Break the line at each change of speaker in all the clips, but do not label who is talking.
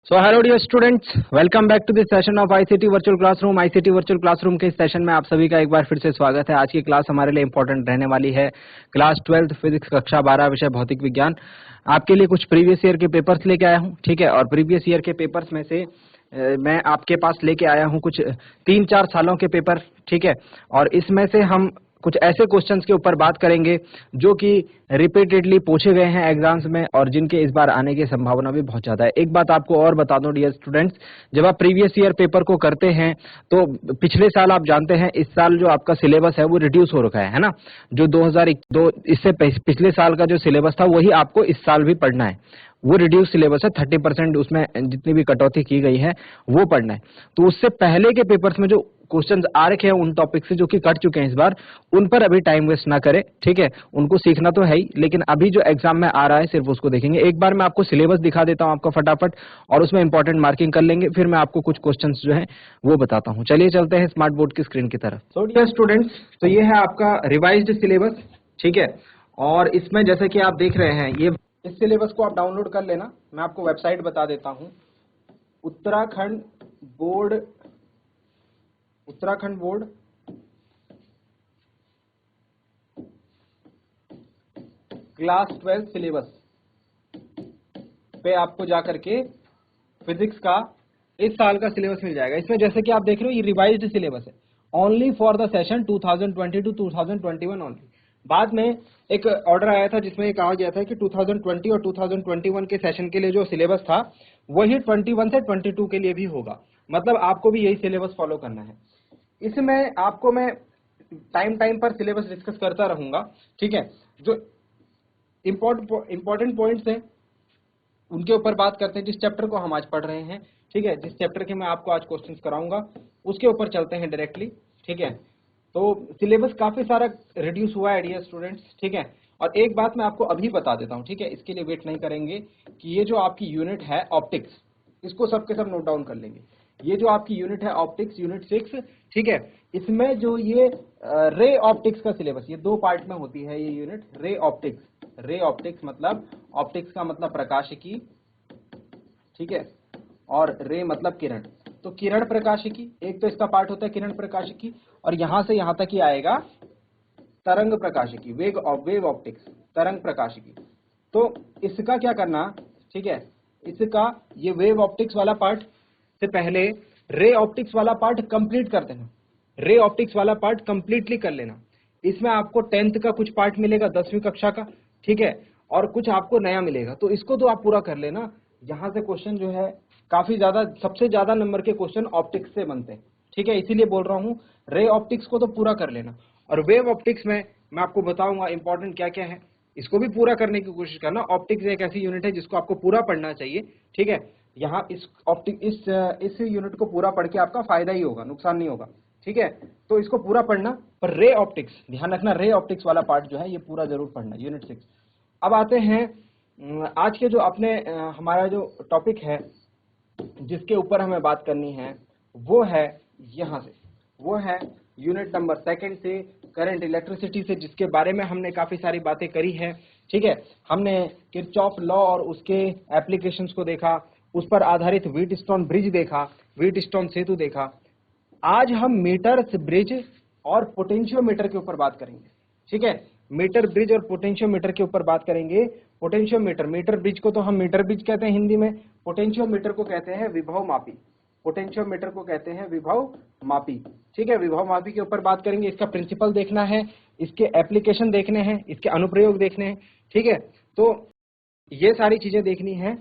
So hello dear students, welcome back to this session of ICT virtual classroom. ICT virtual classroom के इस session में आप सभी का एक बार फिर से स्वागत है। आज की क्लास हमारे लिए इंपॉर्टेंट रहने वाली है। क्लास 12 फिजिक्स कक्षा 12 विषय भौतिक विज्ञान। आपके लिए कुछ प्रीवियस ईयर के पेपर्स लेके आया हूँ, ठीक है। और प्रीवियस ईयर के पेपर्स में से मैं आपके पास लेके आया हूँ कुछ 3-4 सालों के पेपर, ठीक है। और इसमें से हम कुछ ऐसे क्वेश्चंस के ऊपर बात करेंगे जो कि रिपीटेडली पूछे गए हैं एग्जाम्स में और जिनके इस बार आने की संभावना भी बहुत ज्यादा है। एक बात आपको और बता दूं डियर स्टूडेंट्स, जब आप प्रीवियस ईयर पेपर को करते हैं तो पिछले साल आप जानते हैं इस साल जो आपका सिलेबस है वो रिड्यूस हो रखा है ना। जो 2002 इससे पिछले साल का जो सिलेबस था वही आपको इस साल भी पढ़ना है। वो रिड्यूस सिलेबस है, 30% उसमें जितनी भी कटौती की गई है वो पढ़ना है। तो उससे पहले के पेपर्स में जो क्वेश्चंस आ रखे हैं उन टॉपिक से जो कि कट चुके हैं इस बार, उन पर अभी टाइम वेस्ट ना करें, ठीक है। उनको सीखना तो है ही, लेकिन अभी जो एग्जाम में आ रहा है सिर्फ उसको देखेंगे। एक बार मैं आपको सिलेबस दिखा देता हूं आपका फटाफट, और उसमें इंपॉर्टेंट मार्किंग कर लेंगे। फिर मैं आपको कुछ क्वेश्चंस जो है वो बताता हूं। चलिए चलते हैं स्मार्ट बोर्ड की स्क्रीन की तरफ। सो डियर स्टूडेंट्स, तो ये है आपका रिवाइज्ड सिलेबस, ठीक है। और इसमें जैसे कि आप देख रहे हैं, ये इस सिलेबस को आप डाउनलोड कर लेना। मैं आपको वेबसाइट बता देता हूं, उत्तराखंड बोर्ड क्लास 12 सिलेबस पे आपको जाकर के फिजिक्स का इस साल का सिलेबस मिल जाएगा। इसमें जैसे कि आप देख रहे हो ये रिवाइज्ड सिलेबस है, only for the session 2020 to 2021 only. बाद में एक ऑर्डर आया था जिसमें ये कहा गया था कि 2020 और 2021 के सेशन के लिए जो सिलेबस था वही 21 से 22 के लिए भी होगा। मतलब आपको भी यही सिलेबस फॉलो करना है। इसमें आपको मैं टाइम पर सिलेबस डिस्कस करता रहूंगा, ठीक है। जो इंपॉर्टेंट पॉइंट्स हैं उनके ऊपर बात करते हैं। जिस चैप्टर को हम आज पढ़ रहे हैं, ठीक है, जिस चैप्टर के मैं आपको आज क्वेश्चंस कराऊंगा उसके ऊपर चलते हैं डायरेक्टली, ठीक है। तो सिलेबस काफी सारा रिड्यूस हुआ है डियर स्टूडेंट्स, ठीक है। और एक बात मैं आपको अभी बता देता हूं, ठीक है, इसके लिए वेट नहीं करेंगे, कि ये जो आपकी यूनिट है ऑप्टिक्स, इसको सबके सब नोट डाउन कर लेंगे। ये जो आपकी यूनिट है ऑप्टिक्स, यूनिट 6, ठीक है, इसमें जो ये रे ऑप्टिक्स का सिलेबस, ये 2 पार्ट में होती है ये यूनिट। रे ऑप्टिक्स मतलब, ऑप्टिक्स का मतलब प्रकाशिकी, ठीक है, और रे मतलब किरण। तो किरण प्रकाशिकी एक तो इसका पार्ट होता है, किरण प्रकाशिकी, और यहां से यहां तक ही आएगा तरंग प्रकाशिकी, वेव ऑप्टिक्स, तरंग प्रकाशिकी। तो इसका क्या करना, ठीक है, इसका ये वेव ऑप्टिक्स वाला पार्ट से पहले रे ऑप्टिक्स वाला पार्ट कंप्लीट कर देना। रे ऑप्टिक्स वाला पार्ट कंप्लीटली कर लेना। इसमें आपको 10th का कुछ पार्ट मिलेगा, 10वीं कक्षा का, ठीक है, और कुछ आपको नया मिलेगा। तो इसको तो आप पूरा कर लेना। यहां से क्वेश्चन जो है काफी ज्यादा, सबसे ज्यादा नंबर के क्वेश्चन ऑप्टिक्स से बनते हैं, ठीक है। इसीलिए बोल रहा हूं रे ऑप्टिक्स को तो पूरा कर लेना। और वेव ऑप्टिक्स में मैं आपको बताऊंगा इंपॉर्टेंट क्या क्या है, इसको भी पूरा करने की कोशिश करना। ऑप्टिक्स एक ऐसी यूनिट है जिसको आपको पूरा पढ़ना चाहिए, ठीक है। यहाँ इस यूनिट को पूरा पढ़ के आपका फायदा ही होगा, नुकसान नहीं होगा, ठीक है। तो इसको पूरा पढ़ना, पर रे ऑप्टिक्स ध्यान रखना, रे ऑप्टिक्स वाला पार्ट जो है ये पूरा जरूर पढ़ना, यूनिट 6। अब आते हैं आज के जो अपने हमारा जो टॉपिक है जिसके ऊपर हमें बात करनी है, वो है यहां से, वो है यूनिट नंबर 2 से, करंट इलेक्ट्रिसिटी से, जिसके बारे में हमने काफी सारी बातें करी है, ठीक है। हमने किरचॉफ लॉ और उसके एप्लीकेशंस को देखा, उस पर आधारित व्हीटस्टोन ब्रिज देखा, व्हीटस्टोन सेतु देखा। आज हम मीटर्स ब्रिज और पोटेंशियोमीटर के ऊपर बात करेंगे, ठीक है। मीटर ब्रिज और पोटेंशियोमीटर के ऊपर बात करेंगे। पोटेंशियोमीटर, मीटर ब्रिज को तो हम मीटर ब्रिज कहते हैं हिंदी में, पोटेंशियोमीटर को कहते हैं विभव मापी, पोटेंशियोमीटर को कहते हैं विभव मापी, ठीक है। विभव मापी के ऊपर बात करेंगे। इसका प्रिंसिपल देखना है, इसके एप्लीकेशन देखने हैं, इसके अनुप्रयोग देखने हैं, ठीक है। तो ये सारी चीजें देखनी है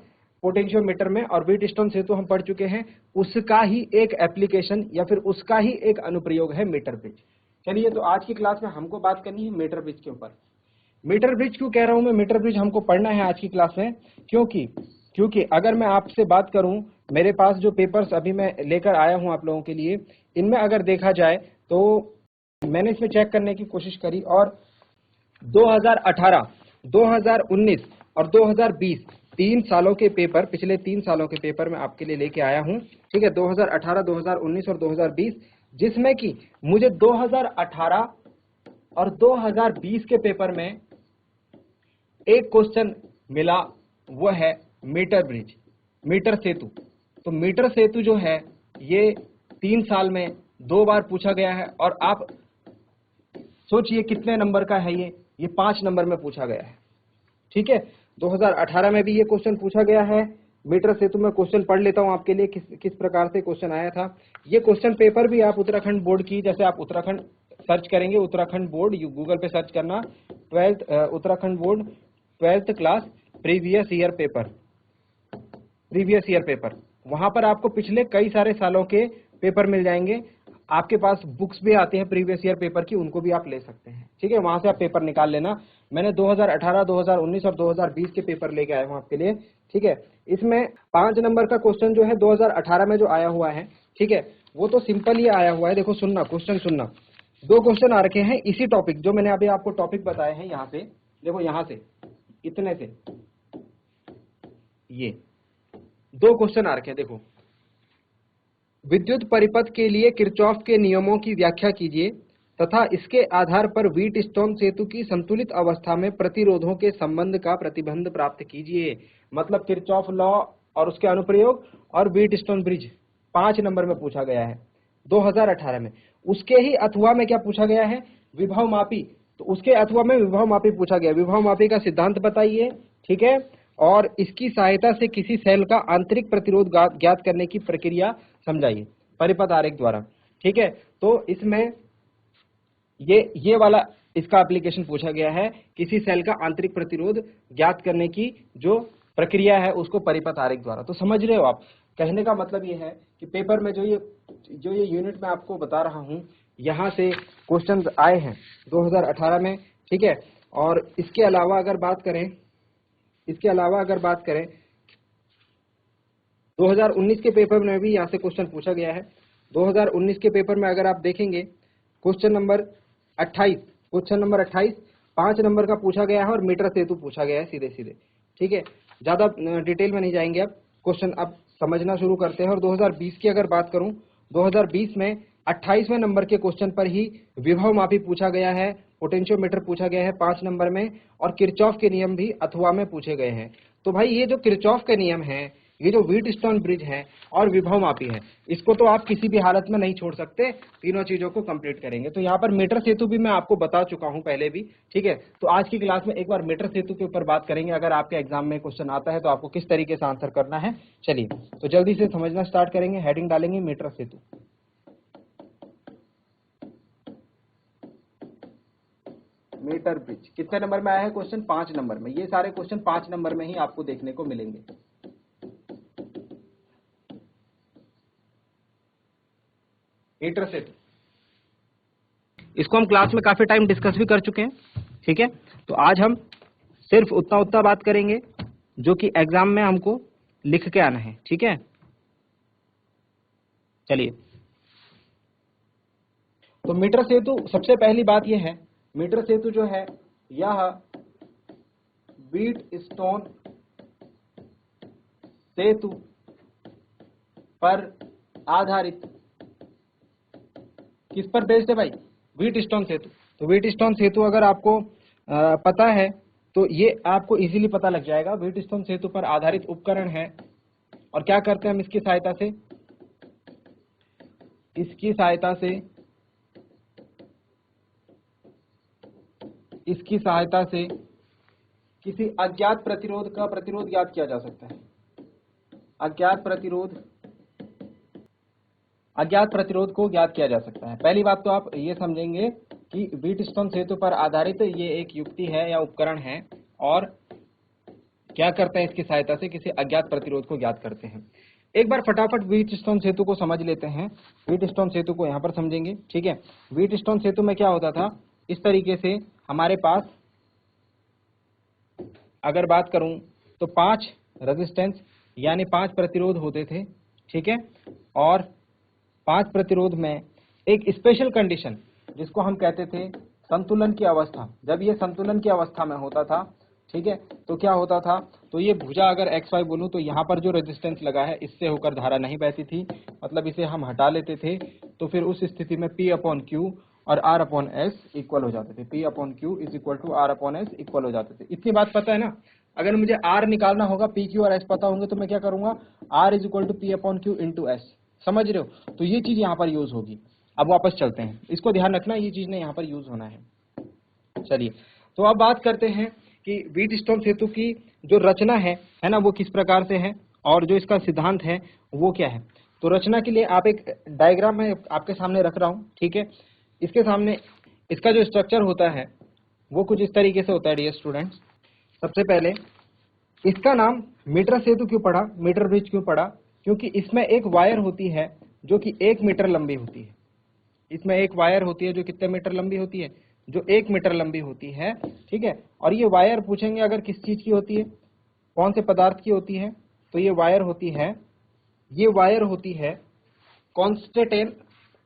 पोटेंशियोमीटर में। और व्हीटस्टोन सेतु हम पढ़ चुके हैं, उसका ही एक एप्लीकेशन या फिर उसका ही एक अनुप्रयोग है मीटर ब्रिज। चलिए, तो आज की क्लास में हमको बात करनी है मीटर ब्रिज के ऊपर। मीटर ब्रिज क्यों कह रहा हूं मैं, मीटर ब्रिज हमको पढ़ना है आज की क्लास में, क्योंकि अगर मैं आपसे बात करूं, मेरे पास जो पेपर्स अभी मैं लेकर आया हूं आप लोगों के लिए, इनमें अगर देखा जाए तो मैंने इसमें चेक करने की कोशिश करी, और 2018, 2019 और 2020 3 सालों के पेपर, पिछले 3 सालों के पेपर मैं आपके लिए लेके आया हूं, ठीक है। 2018, 2019 और 2020, जिसमें कि मुझे 2018 और 2020 के पेपर में एक क्वेश्चन मिला, वो है मीटर ब्रिज, मीटर सेतु, तो मीटर सेतु जो है ये 3 साल में 2 बार पूछा गया है, और आप सोचिए कितने नंबर का है ये 5 नंबर में पूछा गया है। ठीक है, 2018 में भी ये क्वेश्चन पूछा गया है मीटर सेतु में। क्वेश्चन पढ़ लेता हूं आपके लिए किस प्रकार से क्वेश्चन आया था। ये क्वेश्चन पेपर भी आप उत्तराखंड बोर्ड की, जैसे आप उत्तराखंड सर्च करेंगे, उत्तराखंड बोर्ड गूगल पे सर्च करना, 12th Uttarakhand board 12th class previous year paper, वहां पर आपको पिछले कई सारे सालों के पेपर मिल जाएंगे। आपके पास बुक्स भी आते हैं प्रीवियस ईयर पेपर की, उनको भी आप ले सकते हैं। ठीक है, वहां से आप पेपर निकाल लेना। मैंने 2018, 2019 और 2020 के पेपर लेके आया हूं आपके लिए। ठीक है, इसमें 5 नंबर का क्वेश्चन जो है 2018 में जो आया हुआ है, ठीक है, वो तो सिंपल ही आया हुआ है। देखो सुनना, क्वेश्चन सुनना। 2 क्वेश्चन आ रखे हैं इसी टॉपिक, जो मैंने अभी आपको टॉपिक बताए हैं। यहाँ पे देखो, यहाँ से इतने से ये 2 क्वेश्चन आ रखे हैं। देखो, विद्युत परिपथ के लिए किरचॉफ के नियमों की व्याख्या कीजिए तथा इसके आधार पर व्हीटस्टोन सेतु की संतुलित अवस्था में प्रतिरोधों के संबंध का प्रतिबंध प्राप्त कीजिए। मतलब किरचॉफ लॉ और उसके अनुप्रयोग और व्हीटस्टोन ब्रिज 5 नंबर में पूछा गया है 2018 में। उसके ही अथवा में क्या पूछा गया है, विभव मापी। तो उसके अथवा में विभव मापी पूछा गया। विभव मापी का सिद्धांत बताइए। ठीक है, और इसकी सहायता से किसी सेल का आंतरिक प्रतिरोध ज्ञात करने की प्रक्रिया समझाइए परिपथ आरेख द्वारा। ठीक है, तो इसमें ये वाला इसका एप्लीकेशन पूछा गया है, किसी सेल का आंतरिक प्रतिरोध ज्ञात करने की जो प्रक्रिया है उसको परिपथ आरेख द्वारा। तो समझ रहे हो आप, कहने का मतलब ये है कि पेपर में जो ये यूनिट मैं आपको बता रहा हूं, यहां से क्वेश्चंस आए हैं 2018 में। ठीक है, और इसके अलावा अगर बात करें 2019 के पेपर में भी यहाँ से क्वेश्चन पूछा गया है। 2019 के पेपर में अगर आप देखेंगे क्वेश्चन नंबर 28 5 नंबर का पूछा गया है और मीटर सेतु पूछा गया है सीधे सीधे। ठीक है, ज्यादा डिटेल में नहीं जाएंगे। अब क्वेश्चन अब समझना शुरू करते हैं। और 2020 की अगर बात करूं, 2020 में 28वें नंबर के क्वेश्चन पर ही विभव मापी पूछा गया है, पोटेंशियोमीटर पूछा गया है 5 नंबर में, और किरचॉफ के नियम भी अथवा में पूछे गए हैं। तो भाई ये जो किरचॉफ के नियम है, ये जो व्हीटस्टोन ब्रिज है और विभव मापी है, इसको तो आप किसी भी हालत में नहीं छोड़ सकते। तीनों चीजों को कंप्लीट करेंगे। तो यहाँ पर मीटर सेतु भी मैं आपको बता चुका हूं पहले भी। ठीक है, तो आज की क्लास में एक बार मीटर सेतु के ऊपर बात करेंगे। अगर आपके एग्जाम में क्वेश्चन आता है तो आपको किस तरीके से आंसर करना है। चलिए, तो जल्दी से समझना स्टार्ट करेंगे। हेडिंग डालेंगे मीटर सेतु। मीटर ब्रिज कितने नंबर में आया है क्वेश्चन, 5 नंबर में। ये सारे क्वेश्चन 5 नंबर में ही आपको देखने को मिलेंगे। मीटर सेतु, इसको हम क्लास में काफी टाइम डिस्कस भी कर चुके हैं। ठीक है, तो आज हम सिर्फ उतना बात करेंगे जो कि एग्जाम में हमको लिख के आना है। ठीक है, चलिए, तो मीटर सेतु, सबसे पहली बात यह है, मीटर सेतु जो है यह व्हीटस्टोन सेतु पर आधारित, किस पर बेस्ड है भाई, व्हीटस्टोन सेतु। तो व्हीटस्टोन सेतु अगर आपको पता है तो ये आपको इजीली पता लग जाएगा। व्हीटस्टोन सेतु पर आधारित उपकरण है, और क्या करते हैं हम इसकी सहायता से किसी अज्ञात प्रतिरोध का प्रतिरोध ज्ञात किया जा सकता है। अज्ञात प्रतिरोध को ज्ञात किया जा सकता है। पहली बात तो आप ये समझेंगे कि व्हीटस्टोन सेतु पर आधारित ये एक युक्ति है या उपकरण है, और क्या करते हैं, इसकी सहायता से किसी अज्ञात प्रतिरोध को ज्ञात करते हैं। एक बार फटाफट व्हीटस्टोन सेतु को समझ लेते हैं। व्हीटस्टोन सेतु को यहां पर समझेंगे। ठीक है, व्हीटस्टोन सेतु में क्या होता था, इस तरीके से हमारे पास अगर बात करूं तो 5 रेजिस्टेंस यानी 5 प्रतिरोध होते थे। ठीक है, और 5 प्रतिरोध में एक स्पेशल कंडीशन जिसको हम कहते थे संतुलन की अवस्था, जब ये संतुलन की अवस्था में होता था, ठीक है, तो क्या होता था, तो ये भुजा अगर XY बोलूं तो यहाँ पर जो रेजिस्टेंस लगा है इससे होकर धारा नहीं बहती थी, मतलब इसे हम हटा लेते थे। तो फिर उस स्थिति में P/Q और R/S इक्वल हो जाते थे। P/Q is equal to R/S equal हो जाते थे। इतनी बात पता है ना। अगर मुझे R निकालना होगा, PQ और S पता होंगे तो मैं क्या करूंगा, R is equal to P/Q into S। समझ रहे हो? तो ये चीज यहाँ पर यूज होगी। अब वापस चलते हैं, इसको ध्यान रखना, ये चीज ने यहाँ पर यूज होना है। चलिए, तो अब बात करते हैं कि व्हीटस्टोन सेतु की जो रचना है ना, वो किस प्रकार से है और जो इसका सिद्धांत है वो क्या है। तो रचना के लिए आप एक डायग्राम में आपके सामने रख रहा हूँ, ठीक है। इसके सामने इसका जो स्ट्रक्चर होता है वो कुछ इस तरीके से होता है डियर स्टूडेंट्स। सबसे पहले इसका नाम मीटर सेतु क्यों पड़ा, मीटर ब्रिज क्यों पड़ा, क्योंकि इसमें एक वायर होती है जो कि 1 मीटर लंबी होती है। इसमें एक वायर होती है जो कितने मीटर लंबी होती है, जो 1 मीटर लंबी होती है, ठीक है। और ये वायर पूछेंगे अगर किस चीज की होती है, कौन से पदार्थ की होती है, तो ये वायर होती है कॉन्स्टेंटेन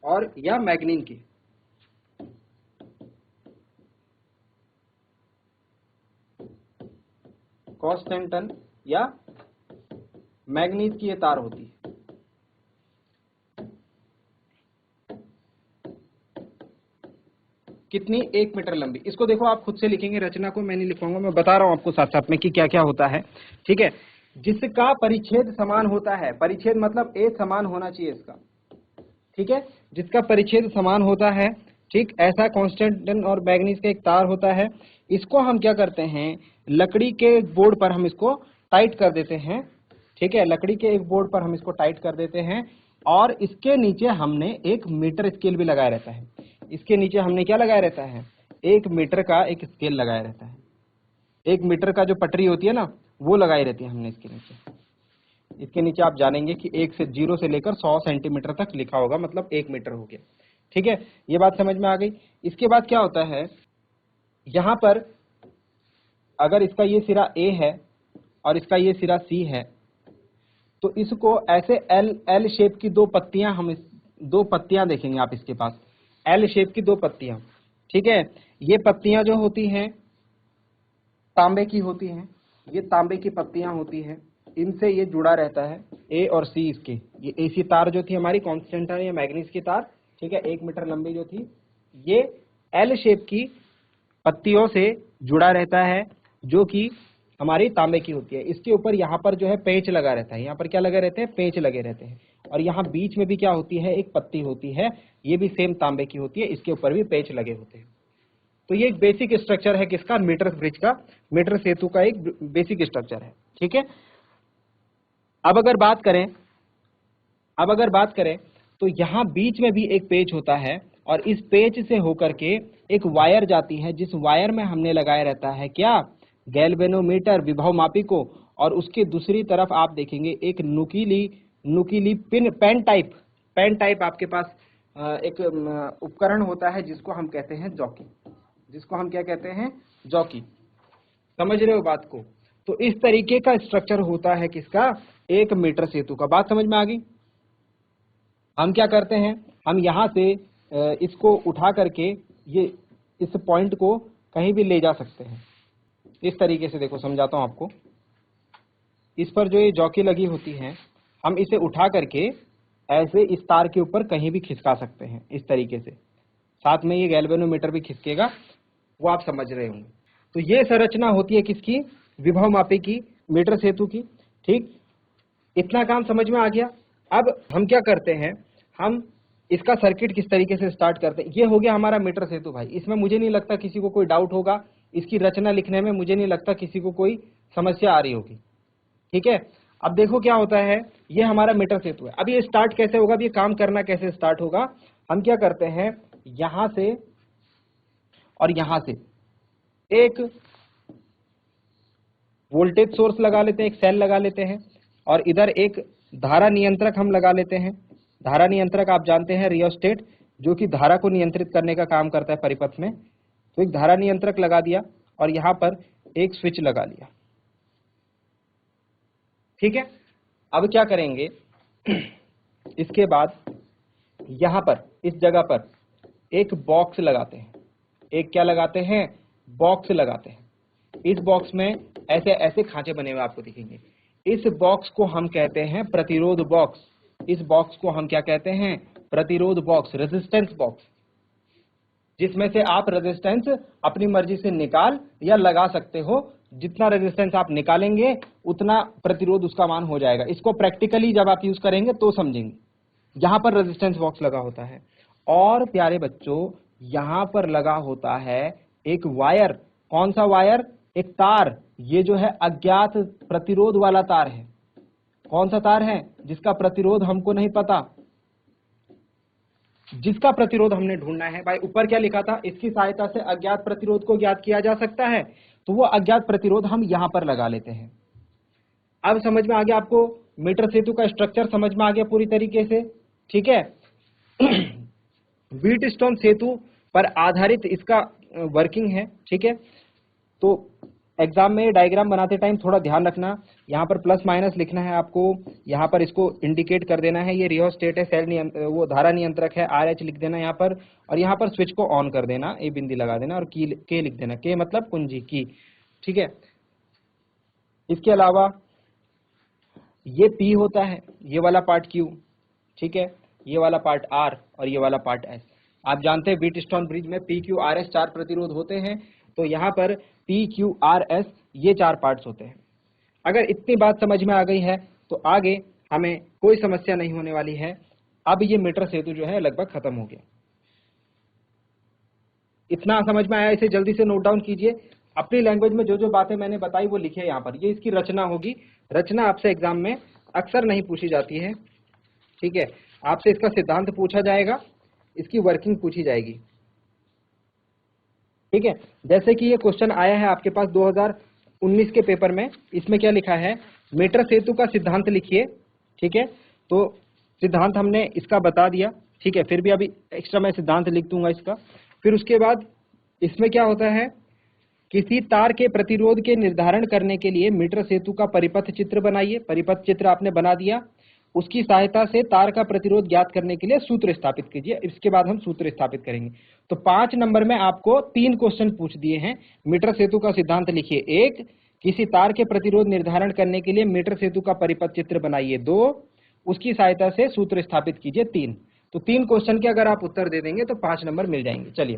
और या मैग्नीन की। कॉन्स्टेंटन या मैग्नीज की ये तार होती है। कितनी, 1 मीटर लंबी। इसको देखो आप खुद से लिखेंगे, रचना को मैं नहीं लिखूंगा, मैं बता रहा हूं आपको साथ साथ में कि क्या क्या होता है, ठीक है। जिसका परिच्छेद समान होता है, परिच्छेद मतलब ए समान होना चाहिए इसका, ठीक है। जिसका परिच्छेद समान होता है, ठीक, ऐसा कॉन्स्टेंटन और मैग्नीज का एक तार होता है। इसको हम क्या करते हैं, लकड़ी के बोर्ड पर हम इसको टाइट कर देते हैं, ठीक है। लकड़ी के एक बोर्ड पर हम इसको टाइट कर देते हैं और इसके नीचे हमने एक मीटर स्केल भी लगाया रहता है। इसके नीचे हमने क्या लगाया रहता है, 1 मीटर का एक स्केल लगाया रहता है। 1 मीटर का जो पटरी होती है ना, वो लगाई रहती है हमने इसके नीचे। इसके नीचे आप जानेंगे कि 0 से लेकर 100 सेंटीमीटर तक लिखा होगा, मतलब 1 मीटर हो गया, ठीक है। ये बात समझ में आ गई। इसके बाद क्या होता है, यहां पर अगर इसका ये सिरा A है और इसका ये सिरा C है, तो इसको ऐसे एल शेप की 2 पत्तियां, हम 2 पत्तियां देखेंगे आप इसके पास, एल शेप की 2 पत्तियां, ठीक है। ये पत्तियां जो होती हैं तांबे की होती हैं, ये तांबे की पत्तियां होती हैं, इनसे ये जुड़ा रहता है ए और सी। इसके ये एसी तार जो थी हमारी कॉन्स्टेंटन या मैग्नीज की तार, ठीक है, 1 मीटर लंबी जो थी, ये एल शेप की पत्तियों से जुड़ा रहता है जो कि हमारी तांबे की होती है। इसके ऊपर यहाँ पर जो है पेंच लगा रहता है, यहाँ पर क्या लगे रहते हैं, पेंच लगे रहते हैं। और यहाँ बीच में भी क्या होती है, एक पत्ती होती है, ये भी सेम तांबे की होती है, इसके ऊपर भी पेंच लगे होते हैं। तो ये एक बेसिक स्ट्रक्चर है किसका, मीटर ब्रिज का, मीटर सेतु का एक बेसिक स्ट्रक्चर है, ठीक है। अब अगर बात करें तो यहाँ बीच में भी एक पेच होता है और इस पेच से होकर के एक वायर जाती है, जिस वायर में हमने लगाया रहता है क्या, गैल्वेनोमीटर, विभव मापी को। और उसके दूसरी तरफ आप देखेंगे एक नुकीली पेन टाइप आपके पास एक उपकरण होता है जिसको हम कहते हैं जॉकी, जिसको हम क्या कहते हैं, जॉकी। समझ रहे हो बात को? तो इस तरीके का स्ट्रक्चर होता है किसका, 1 मीटर सेतु का। बात समझ में आ गई। हम क्या करते हैं, हम यहाँ से इसको उठा करके ये इस पॉइंट को कहीं भी ले जा सकते हैं। इस तरीके से देखो, समझाता हूँ आपको। इस पर जो ये जॉकी लगी होती है, हम इसे उठा करके ऐसे इस तार के ऊपर कहीं भी खिसका सकते हैं, इस तरीके से। साथ में ये गैल्वेनोमीटर भी खिसकेगा, वो आप समझ रहे होंगे। तो ये संरचना होती है किसकी, विभव मापी की, मीटर सेतु की, ठीक। इतना काम समझ में आ गया। अब हम क्या करते हैं, हम इसका सर्किट किस तरीके से स्टार्ट करते हैं। ये हो गया हमारा मीटर सेतु भाई। इसमें मुझे नहीं लगता किसी को कोई डाउट होगा, इसकी रचना लिखने में मुझे नहीं लगता किसी को कोई समस्या आ रही होगी, ठीक है। अब देखो क्या होता है, ये हमारा मीटर सेतु है। अब ये स्टार्ट कैसे होगा, अब ये काम करना कैसे स्टार्ट होगा। हम क्या करते हैं, यहां से और यहां से एक वोल्टेज सोर्स लगा लेते हैं, एक सेल लगा लेते हैं, और इधर एक धारा नियंत्रक हम लगा लेते हैं। धारा नियंत्रक आप जानते हैं, रियोस्टेट, जो कि धारा को नियंत्रित करने का काम करता है परिपथ में। तो एक धारा नियंत्रक लगा दिया और यहां पर एक स्विच लगा लिया, ठीक है। अब क्या करेंगे, इसके बाद यहां पर इस जगह पर एक बॉक्स लगाते हैं। एक क्या लगाते हैं, बॉक्स लगाते हैं। इस बॉक्स में ऐसे ऐसे खांचे बने हुए आपको दिखेंगे। इस बॉक्स को हम कहते हैं प्रतिरोध बॉक्स। इस बॉक्स को हम क्या कहते हैं, प्रतिरोध बॉक्स, रेजिस्टेंस बॉक्स, जिसमें से आप रेजिस्टेंस अपनी मर्जी से निकाल या लगा सकते हो, जितना रेजिस्टेंस आप निकालेंगे उतना प्रतिरोध उसका मान हो जाएगा। इसको प्रैक्टिकली जब आप यूज करेंगे तो समझेंगे। यहां पर रेजिस्टेंस बॉक्स लगा होता है और प्यारे बच्चों यहां पर लगा होता है एक वायर। कौन सा वायर? एक तार। ये जो है अज्ञात प्रतिरोध वाला तार है। कौन सा तार है? जिसका प्रतिरोध हमको नहीं पता, जिसका प्रतिरोध हमने ढूंढना है। भाई ऊपर क्या लिखा था? इसकी सहायता से अज्ञात प्रतिरोध को ज्ञात किया जा सकता है। तो वो अज्ञात प्रतिरोध हम यहां पर लगा लेते हैं। अब समझ में आ गया आपको? मीटर सेतु का स्ट्रक्चर समझ में आ गया पूरी तरीके से, ठीक है। व्हीटस्टोन सेतु पर आधारित इसका वर्किंग है, ठीक है। तो एग्जाम में डायग्राम बनाते टाइम थोड़ा ध्यान रखना, यहाँ पर प्लस माइनस लिखना है आपको, यहाँ पर इसको इंडिकेट कर देना है। ये रियोस्टेट है, सेल वो धारा नियंत्रक है, RH लिख देना यहाँ पर, और यहाँ पर स्विच को ऑन कर देना, ए बिंदी लगा देना, और के लिख देना। के मतलब कुंजी की, ठीक है। इसके अलावा ये P होता है, ये वाला पार्ट Q, ठीक है, ये वाला पार्ट R और ये वाला पार्ट S। आप जानते हैं व्हीटस्टोन ब्रिज में PQRS 4 प्रतिरोध होते हैं, तो यहाँ पर PQRS ये 4 पार्ट्स होते हैं। अगर इतनी बात समझ में आ गई है तो आगे हमें कोई समस्या नहीं होने वाली है। अब ये मीटर सेतु जो है लगभग खत्म हो गया। इतना समझ में आया? इसे जल्दी से नोट डाउन कीजिए। अपनी लैंग्वेज में जो जो बातें मैंने बताई वो लिखिए यहाँ पर। ये इसकी रचना होगी। रचना आपसे एग्जाम में अक्सर नहीं पूछी जाती है, ठीक है। आपसे इसका सिद्धांत पूछा जाएगा, इसकी वर्किंग पूछी जाएगी, ठीक है। जैसे कि ये क्वेश्चन आया है आपके पास 2019 के पेपर में। इसमें क्या लिखा है? मीटर सेतु का सिद्धांत लिखिए, ठीक है। तो सिद्धांत हमने इसका बता दिया, ठीक है। फिर भी अभी एक्स्ट्रा मैं सिद्धांत लिख दूंगा इसका। फिर उसके बाद इसमें क्या होता है? किसी तार के प्रतिरोध के निर्धारण करने के लिए मीटर सेतु का परिपथ चित्र बनाइए। परिपथ चित्र आपने बना दिया, उसकी सहायता से तार का प्रतिरोध ज्ञात करने के लिए सूत्र स्थापित कीजिए। इसके बाद हम सूत्र स्थापित करेंगे। तो 5 नंबर में आपको 3 क्वेश्चन पूछ दिए हैं। मीटर सेतु का सिद्धांत लिखिए 1, किसी तार के प्रतिरोध निर्धारण करने के लिए मीटर सेतु का परिपथ चित्र बनाइए 2, उसकी सहायता से सूत्र स्थापित कीजिए 3। तो 3 क्वेश्चन के अगर आप उत्तर दे देंगे तो 5 नंबर मिल जाएंगे। चलिए,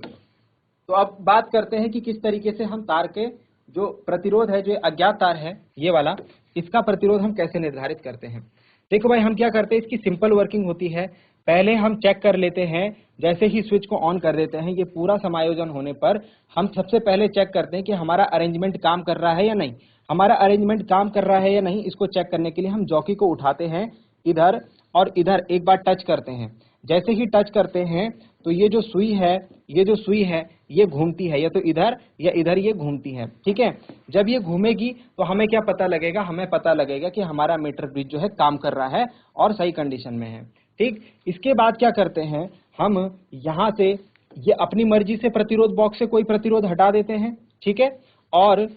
तो अब बात करते हैं कि किस तरीके से हम तार के जो प्रतिरोध है, जो अज्ञात तार है ये वाला, इसका प्रतिरोध हम कैसे निर्धारित करते हैं। देखो भाई, हम क्या करते हैं, इसकी सिंपल वर्किंग होती है। पहले हम चेक कर लेते हैं, जैसे ही स्विच को ऑन कर देते हैं, ये पूरा समायोजन होने पर हम सबसे पहले चेक करते हैं कि हमारा अरेंजमेंट काम कर रहा है या नहीं। हमारा अरेंजमेंट काम कर रहा है या नहीं, इसको चेक करने के लिए हम जॉकी को उठाते हैं, इधर और इधर एक बार टच करते हैं। जैसे ही टच करते हैं तो ये जो सुई है, ये घूमती है, या तो इधर या इधर ये घूमती है, ठीक है। जब ये घूमेगी तो हमें क्या पता लगेगा? हमें पता लगेगा कि हमारा मीटर ब्रिज जो है काम कर रहा है और सही कंडीशन में है, ठीक। इसके बाद क्या करते हैं, हम यहां से ये अपनी मर्जी से प्रतिरोध बॉक्स से कोई प्रतिरोध हटा देते हैं, ठीक है। और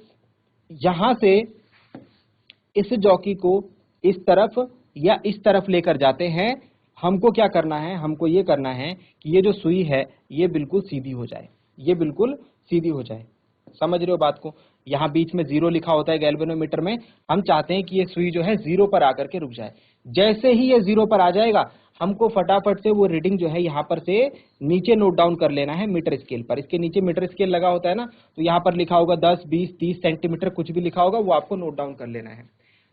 यहां से इस जॉकी को इस तरफ या इस तरफ लेकर जाते हैं। हमको क्या करना है? हमको ये करना है कि ये जो सुई है ये बिल्कुल सीधी हो जाए, ये बिल्कुल सीधी हो जाए। समझ रहे हो बात को? यहाँ बीच में 0 लिखा होता है गैल्वेनोमीटर में। हम चाहते हैं कि ये सुई जो है 0 पर आकर के रुक जाए। जैसे ही ये 0 पर आ जाएगा, हमको फटाफट से वो रीडिंग जो है यहाँ पर से नीचे नोट डाउन कर लेना है मीटर स्केल पर। इसके नीचे मीटर स्केल लगा होता है ना, तो यहाँ पर लिखा होगा 10, 20, 30 सेंटीमीटर, कुछ भी लिखा होगा, वो आपको नोट डाउन कर लेना है।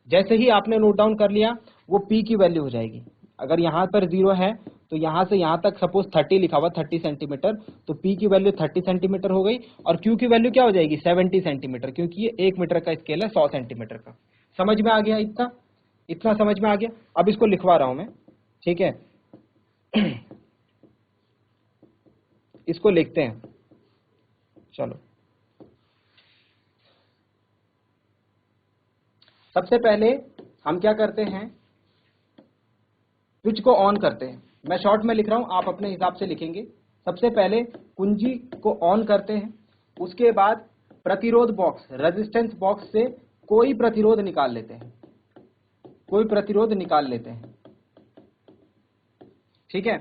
जैसे ही आपने नोट डाउन कर लिया, वो P की वैल्यू हो जाएगी। अगर यहाँ पर 0 है तो यहाँ से यहाँ तक सपोज 30 लिखा हुआ, 30 सेंटीमीटर, तो P की वैल्यू 30 सेंटीमीटर हो गई। और Q की वैल्यू क्या हो जाएगी? 70 सेंटीमीटर, क्योंकि ये 1 मीटर का स्केल है 100 सेंटीमीटर का। समझ में आ गया? इतना समझ में आ गया। अब इसको लिखवा रहा हूं मैं, ठीक है। इसको लिखते हैं, चलो। सबसे पहले हम क्या करते हैं, स्विच को ऑन करते हैं। मैं शॉर्ट में लिख रहा हूं, आप अपने हिसाब से लिखेंगे। सबसे पहले कुंजी को ऑन करते हैं, उसके बाद प्रतिरोध बॉक्स, रेजिस्टेंस बॉक्स से कोई प्रतिरोध निकाल लेते हैं, कोई प्रतिरोध निकाल लेते हैं, ठीक है।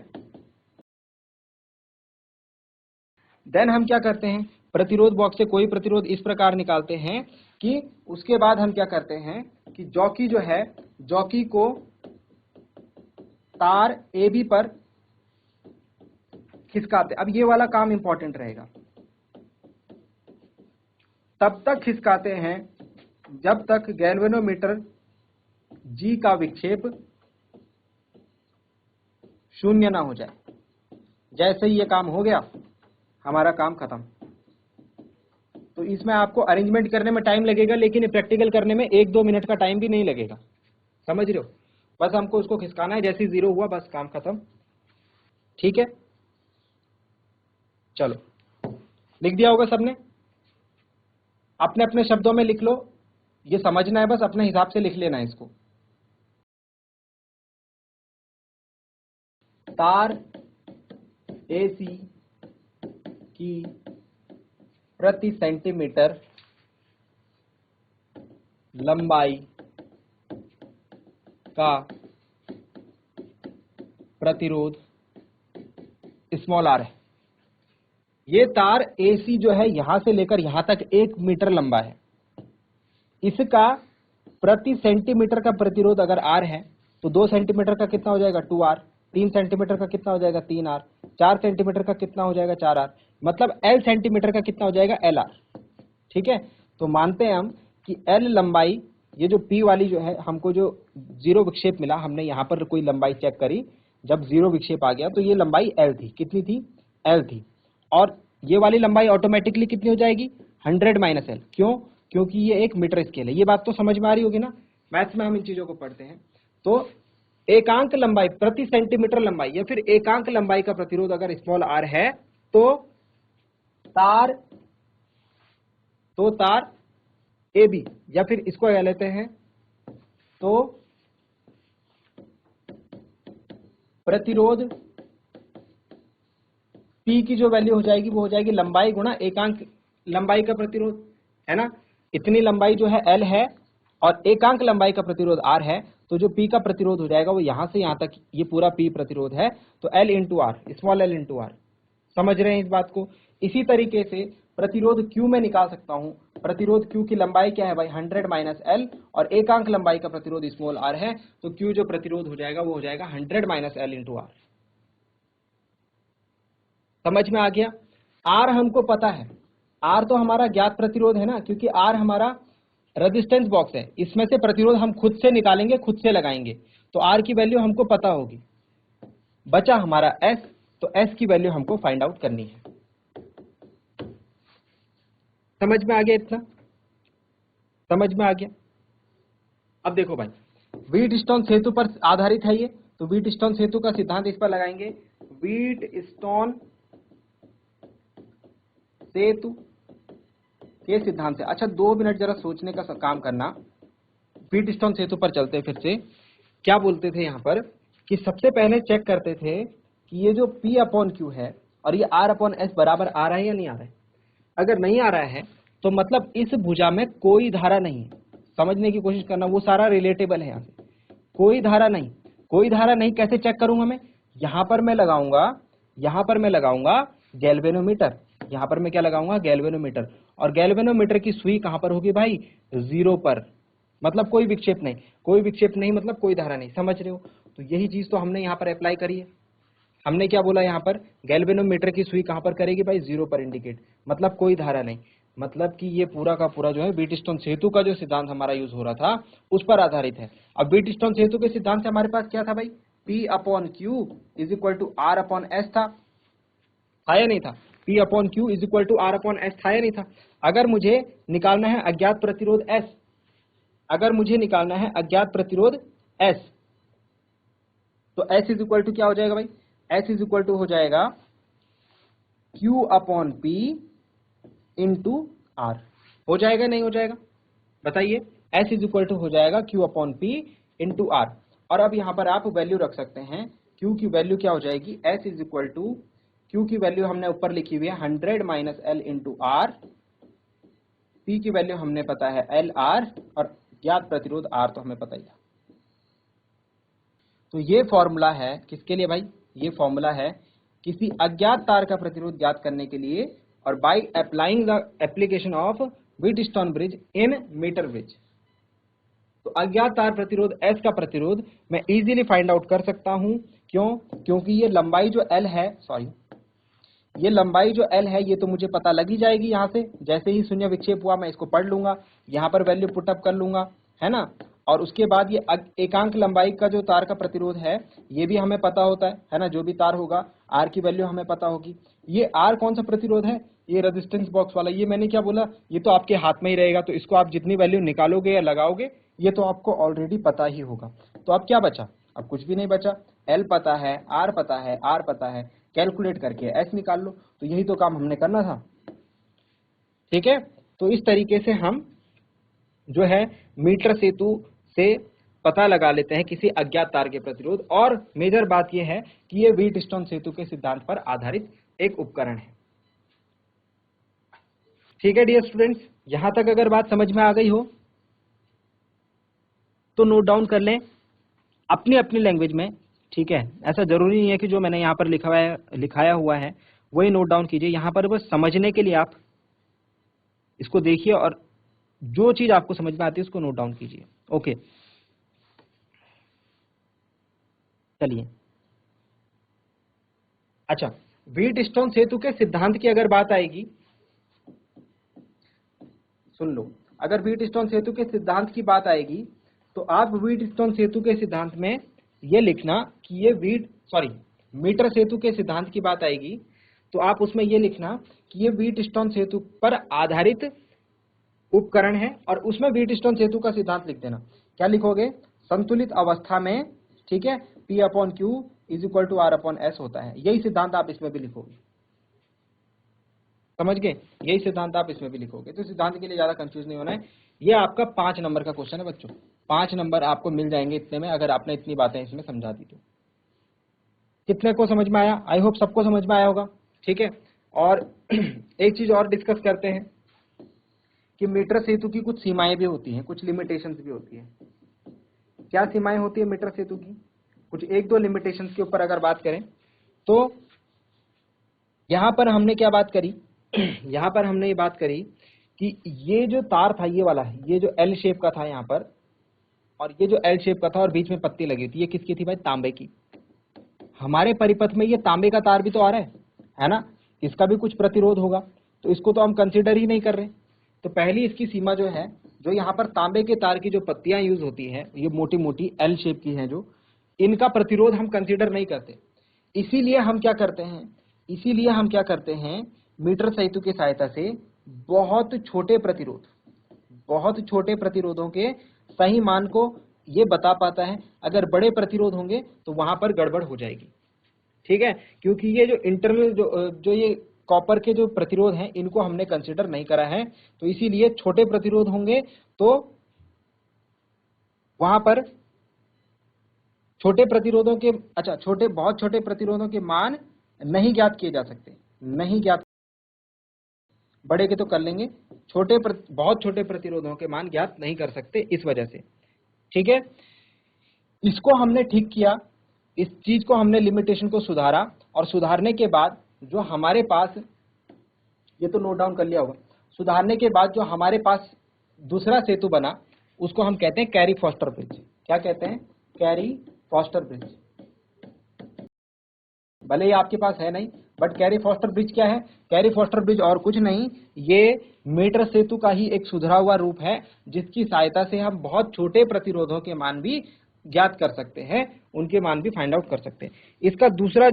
देन हम क्या करते हैं, प्रतिरोध बॉक्स से कोई प्रतिरोध इस प्रकार निकालते हैं कि उसके बाद हम क्या करते हैं कि जॉकी जो है, जॉकी को तार AB पर खिसकाते। अब ये वाला काम इंपॉर्टेंट रहेगा। तब तक खिसकाते हैं जब तक गैल्वेनोमीटर G का विक्षेप शून्य ना हो जाए। जैसे ही ये काम हो गया हमारा काम खत्म। तो इसमें आपको अरेंजमेंट करने में टाइम लगेगा, लेकिन प्रैक्टिकल करने में 1-2 मिनट का टाइम भी नहीं लगेगा। समझ रहे हो? बस हमको उसको खिसकाना है, जैसे जीरो हुआ बस काम खत्म। ठीक है, चलो लिख दिया होगा सबने, अपने अपने शब्दों में लिख लो। ये समझना है, बस अपने हिसाब से लिख लेना है इसको। तार AC की प्रति सेंटीमीटर लंबाई का प्रतिरोध स्मॉल r है। ये तार AC जो है यहां से लेकर यहां तक 1 मीटर लंबा है। इसका प्रति सेंटीमीटर का प्रतिरोध अगर R है तो 2 सेंटीमीटर का कितना हो जाएगा 2R, 3 सेंटीमीटर का कितना हो जाएगा 3R, 4 सेंटीमीटर का कितना हो जाएगा 4R, मतलब L सेंटीमीटर का कितना हो जाएगा LR। ठीक है, तो मानते हैं हम कि L लंबाई, ये जो P वाली जो है, हमको जो जीरो विक्षेप मिला, हमने यहाँ पर कोई लंबाई चेक करी, जब जीरो विक्षेप आ गया तो ये लंबाई L थी। कितनी थी? L थी। और ये वाली लंबाई ऑटोमेटिकली कितनी हो जाएगी 100 - L। क्यों? क्योंकि ये एक मीटर स्केल है। ये बात तो समझ में आ रही होगी ना, मैथ्स में हम इन चीजों को पढ़ते हैं। तो एकांक लंबाई प्रति सेंटीमीटर लंबाई या फिर एकांक लंबाई का प्रतिरोध अगर स्मॉल r है तो तार AB, या फिर इसको कह लेते हैं तो प्रतिरोध P की जो वैल्यू हो जाएगी वो हो जाएगी लंबाई गुणा एकांक लंबाई का प्रतिरोध, है ना। इतनी लंबाई जो है L है और एकांक लंबाई का प्रतिरोध R है, तो जो P का प्रतिरोध हो जाएगा वो यहां से यहां तक, ये पूरा P प्रतिरोध है, तो L × R, small l × R। समझ रहे हैं इस बात को? इसी तरीके से प्रतिरोध Q में निकाल सकता हूं। प्रतिरोध Q की लंबाई क्या है भाई 100 - L, और एकांक लंबाई का प्रतिरोध स्मॉल r है, तो Q जो प्रतिरोध हो जाएगा वो हो जाएगा 100 - L × R। समझ में आ गया? R हमको पता है, R तो हमारा ज्ञात प्रतिरोध है ना, क्योंकि R हमारा रेजिस्टेंस बॉक्स है। इसमें से प्रतिरोध हम खुद से निकालेंगे, खुद से लगाएंगे, तो R की वैल्यू हमको पता होगी। बचा हमारा S, तो S की वैल्यू हमको फाइंड आउट करनी है। समझ में आ गया? इतना समझ में आ गया? अब देखो भाई, व्हीटस्टोन सेतु पर आधारित है ये, तो व्हीटस्टोन सेतु का सिद्धांत इस पर लगाएंगे। व्हीटस्टोन सेतु के सिद्धांत से, अच्छा 2 मिनट जरा सोचने का काम करना। व्हीटस्टोन सेतु पर चलते फिर से। क्या बोलते थे यहाँ पर कि सबसे पहले चेक करते थे कि ये जो P/Q है और ये R/S बराबर आ रहा है या नहीं आ रहा है। अगर नहीं आ रहा है तो मतलब इस भुजा में कोई धारा नहीं है। समझने की कोशिश करना, वो सारा रिलेटेबल है। यहाँ से कोई धारा नहीं, कोई धारा नहीं। कैसे चेक करूंगा मैं? यहाँ पर मैं लगाऊंगा गैल्वेनोमीटर। यहाँ पर मैं क्या लगाऊंगा? गैल्वेनोमीटर। और गैल्वेनोमीटर की सुई कहां पर होगी भाई? 0 पर, मतलब कोई विक्षेप नहीं। कोई विक्षेप नहीं मतलब कोई धारा नहीं। समझ रहे हो? तो यही चीज तो हमने यहाँ पर अप्लाई करी है। हमने क्या बोला यहाँ पर? गैल्वेनोमीटर की सुई कहां पर करेगी भाई? 0 पर इंडिकेट, मतलब कोई धारा नहीं। मतलब कि ये पूरा का पूरा जो है व्हीटस्टोन सेतु का जो सिद्धांत हमारा यूज हो रहा था उस पर आधारित है। अब व्हीटस्टोन सेतु के सिद्धांत से हमारे पास क्या था भाई? P/Q = R/S था या नहीं था? P/Q = R/S था या नहीं था? अगर मुझे निकालना है अज्ञात प्रतिरोध S, S, तो S = क्या हो जाएगा भाई? S = हो जाएगा Q/P × R। हो जाएगा नहीं हो जाएगा? बताइए। S = हो जाएगा Q/P × R। और अब यहाँ पर आप वैल्यू रख सकते हैं। Q की वैल्यू क्या हो जाएगी? S = Q की वैल्यू हमने ऊपर लिखी हुई है 100 - L × R। P की वैल्यू हमने पता है LR, और ज्ञात प्रतिरोध R तो हमें पता ही था। तो ये फॉर्मूला है किसके लिए भाई? ये फॉर्मूला है किसी अज्ञात तार का प्रतिरोध ज्ञात करने के लिए, और by applying the application of Wheatstone bridge in metre bridge. तो अज्ञात तार प्रतिरोध S का प्रतिरोध मैं इजीली फाइंड आउट कर सकता हूं। क्यों? क्योंकि ये लंबाई जो L है, ये लंबाई जो L है ये तो मुझे पता लग ही जाएगी यहाँ से, जैसे ही शून्य विक्षेप हुआ मैं इसको पढ़ लूंगा, यहाँ पर वैल्यू पुटअप कर लूंगा, है ना। और उसके बाद ये एकांक लंबाई का जो तार का प्रतिरोध है ये भी हमें पता होता है ना, जो भी तार होगा R की वैल्यू हमें पता होगी। ये R कौन सा प्रतिरोध है, ये रेजिस्टेंस बॉक्स वाला। ये मैंने क्या बोला, ये तो आपके हाथ में ही रहेगा, तो इसको आप जितनी वैल्यू निकालोगे या लगाओगे ये तो आपको ऑलरेडी पता ही होगा। तो अब क्या बचा, अब कुछ भी नहीं बचा, L पता है, R पता है, R पता है, कैलकुलेट करके S निकाल लो। तो यही तो काम हमने करना था, ठीक है। तो इस तरीके से हम जो है मीटर सेतु से पता लगा लेते हैं किसी अज्ञात तार के प्रतिरोध। और मेजर बात यह है कि ये व्हीटस्टोन सेतु के सिद्धांत पर आधारित एक उपकरण है, ठीक है डियर स्टूडेंट्स। यहां तक अगर बात समझ में आ गई हो तो नोट डाउन कर लें अपनी अपनी लैंग्वेज में, ठीक है। ऐसा जरूरी नहीं है कि जो मैंने यहाँ पर लिखाया हुआ है वही नोट डाउन कीजिए, यहाँ पर बस समझने के लिए आप इसको देखिए और जो चीज आपको समझ में आती है उसको नोट डाउन कीजिए। ओके, चलिए। अच्छा, व्हीटस्टोन सेतु के सिद्धांत की अगर बात आएगी, सुन लो, अगर व्हीटस्टोन सेतु के सिद्धांत की बात आएगी तो आप व्हीटस्टोन सेतु के सिद्धांत में ये लिखना कि ये मीटर सेतु के सिद्धांत की बात आएगी तो आप उसमें ये लिखना कि ये व्हीटस्टोन सेतु पर आधारित उपकरण है, और उसमें व्हीटस्टोन सेतु का सिद्धांत लिख देना। क्या लिखोगे, संतुलित अवस्था में, ठीक है, P/Q = R/S होता है। यही सिद्धांत आप इसमें भी लिखोगे, समझ गए, यही सिद्धांत आप इसमें भी लिखोगे। तो सिद्धांत के लिए ज्यादा कंफ्यूज नहीं होना है। ये आपका 5 नंबर का क्वेश्चन है बच्चों, 5 नंबर आपको मिल जाएंगे इतने में, अगर आपने इतनी बातें इसमें समझा दी तो। कितने को समझ में आया, आई होप सबको समझ में आया होगा, ठीक है। और एक चीज और डिस्कस करते हैं कि मीटर सेतु की कुछ सीमाएं भी होती हैं, कुछ लिमिटेशंस भी होती हैं। क्या सीमाएं होती है मीटर सेतु की, कुछ 1-2 लिमिटेशंस के ऊपर अगर बात करें तो यहां पर हमने क्या बात करी यहां पर हमने ये बात करी कि ये जो तार था ये वाला है, ये जो एल शेप का था यहाँ पर, और ये जो एल शेप का था और बीच में पत्ती लगी थी, ये किसकी थी भाई, तांबे की। हमारे परिपथ में ये तांबे का तार भी तो आ रहा है ना, इसका भी कुछ प्रतिरोध होगा, तो इसको तो हम कंसिडर ही नहीं कर रहे। तो पहली इसकी सीमा जो है, जो यहाँ पर तांबे के तार की जो पत्तियां यूज होती है, ये मोटी मोटी एल शेप की हैं, जो इनका प्रतिरोध हम कंसिडर नहीं करते। इसीलिए हम क्या करते हैं, मीटर सेतु की सहायता से बहुत छोटे प्रतिरोधों के सही मान को ये बता पाता है। अगर बड़े प्रतिरोध होंगे तो वहां पर गड़बड़ हो जाएगी, ठीक है, क्योंकि ये जो इंटरनल जो ये कॉपर के जो प्रतिरोध हैं इनको हमने कंसिडर नहीं करा है। तो इसीलिए छोटे प्रतिरोध होंगे तो वहां पर बहुत छोटे प्रतिरोधों के मान नहीं ज्ञात किए जा सकते, बड़े के तो कर लेंगे, बहुत छोटे प्रतिरोधों के मान ज्ञात नहीं कर सकते इस वजह से, ठीक है। इसको हमने ठीक किया, इस चीज को हमने लिमिटेशन को सुधारा, और सुधारने के बाद जो हमारे पास, ये तो नोट डाउन कर लिया होगा, सुधारने के बाद जो हमारे पास दूसरा सेतु बना उसको हम कहते हैं कैरी फॉस्टर ब्रिज। क्या कहते हैं, कैरी फॉस्टर ब्रिज। भले ही आपके पास है नहीं, बट कैरी फॉस्टर ब्रिज क्या है, कैरी फॉस्टर ब्रिज और कुछ नहीं, ये मीटर सेतु का ही एक सुधरा हुआ रूप है, जिसकी सहायता से हम बहुत छोटे प्रतिरोधों के मान भी ज्ञात कर सकते हैं, उनके मान भी फाइंड आउट कर सकते हैं। इसका दूसरा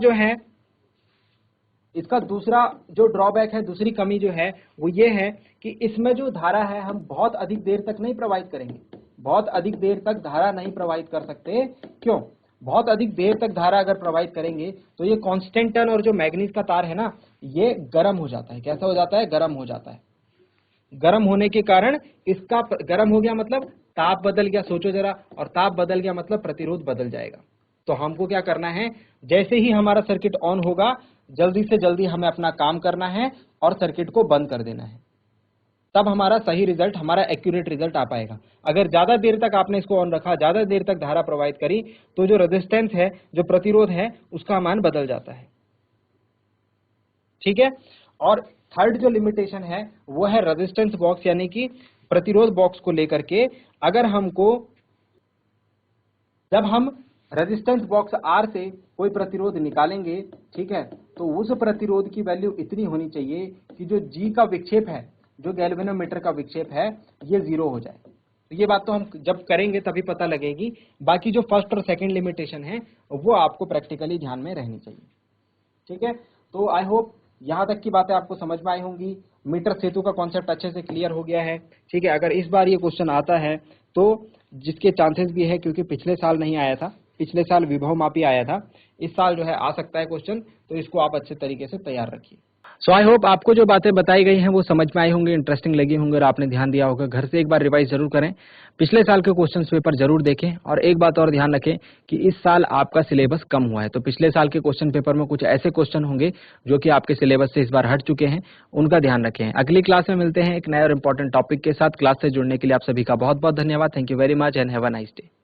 जो ड्रॉबैक है, दूसरी कमी जो है वो ये है कि इसमें जो धारा है हम बहुत अधिक देर तक नहीं प्रवाहित करेंगे, बहुत अधिक देर तक धारा नहीं प्रवाहित कर सकते। क्यों, बहुत अधिक देर तक धारा अगर प्रवाहित करेंगे तो ये कांस्टेंट टर्न और जो मैग्नीज का तार है ना, ये गर्म हो जाता है। कैसा हो जाता है, गर्म हो जाता है। गर्म होने के कारण इसका गर्म हो गया मतलब ताप बदल गया, सोचो जरा, और ताप बदल गया मतलब प्रतिरोध बदल जाएगा। तो हमको क्या करना है, जैसे ही हमारा सर्किट ऑन होगा जल्दी से जल्दी हमें अपना काम करना है और सर्किट को बंद कर देना है, तब हमारा सही रिजल्ट, हमारा एक्यूरेट रिजल्ट आ पाएगा। अगर ज्यादा देर तक आपने इसको ऑन रखा, ज्यादा देर तक धारा प्रवाहित करी, तो जो रेजिस्टेंस है, जो प्रतिरोध है, उसका मान बदल जाता है, ठीक है। और थर्ड जो लिमिटेशन है वो है रेजिस्टेंस बॉक्स, यानी कि प्रतिरोध बॉक्स को लेकर के। अगर हमको, जब हम रेजिस्टेंस बॉक्स आर से कोई प्रतिरोध निकालेंगे, ठीक है, तो उस प्रतिरोध की वैल्यू इतनी होनी चाहिए कि जो जी का विक्षेप है, जो गैल्वेनोमीटर का विक्षेप है, ये 0 हो जाए। तो ये बात तो हम जब करेंगे तभी पता लगेगी। बाकी जो फर्स्ट और सेकंड लिमिटेशन है वो आपको प्रैक्टिकली ध्यान में रहनी चाहिए, ठीक है। तो आई होप यहां तक की बातें आपको समझ में आई होंगी। मीटर सेतु का कॉन्सेप्ट अच्छे से क्लियर हो गया है, ठीक है। अगर इस बार ये क्वेश्चन आता है तो जिसके चांसेस भी है, क्योंकि पिछले साल नहीं आया था, पिछले साल विभव मापी आया था, इस साल जो है आ सकता है क्वेश्चन, तो इसको आप अच्छे तरीके से तैयार रखिए। सो आई होप आपको जो बातें बताई गई हैं वो समझ में आई होंगी, इंटरेस्टिंग लगी होंगी और आपने ध्यान दिया होगा। घर से एक बार रिवाइज जरूर करें, पिछले साल के क्वेश्चन पेपर जरूर देखें, और एक बात और ध्यान रखें कि इस साल आपका सिलेबस कम हुआ है, तो पिछले साल के क्वेश्चन पेपर में कुछ ऐसे क्वेश्चन होंगे जो कि आपके सिलेबस से इस बार हट चुके हैं, उनका ध्यान रखें। अगली क्लास में मिलते हैं एक नए और इंपॉर्टेंट टॉपिक के साथ। क्लास से जुड़ने के लिए आप सभी का बहुत बहुत धन्यवाद। Thank you very much and have a nice day.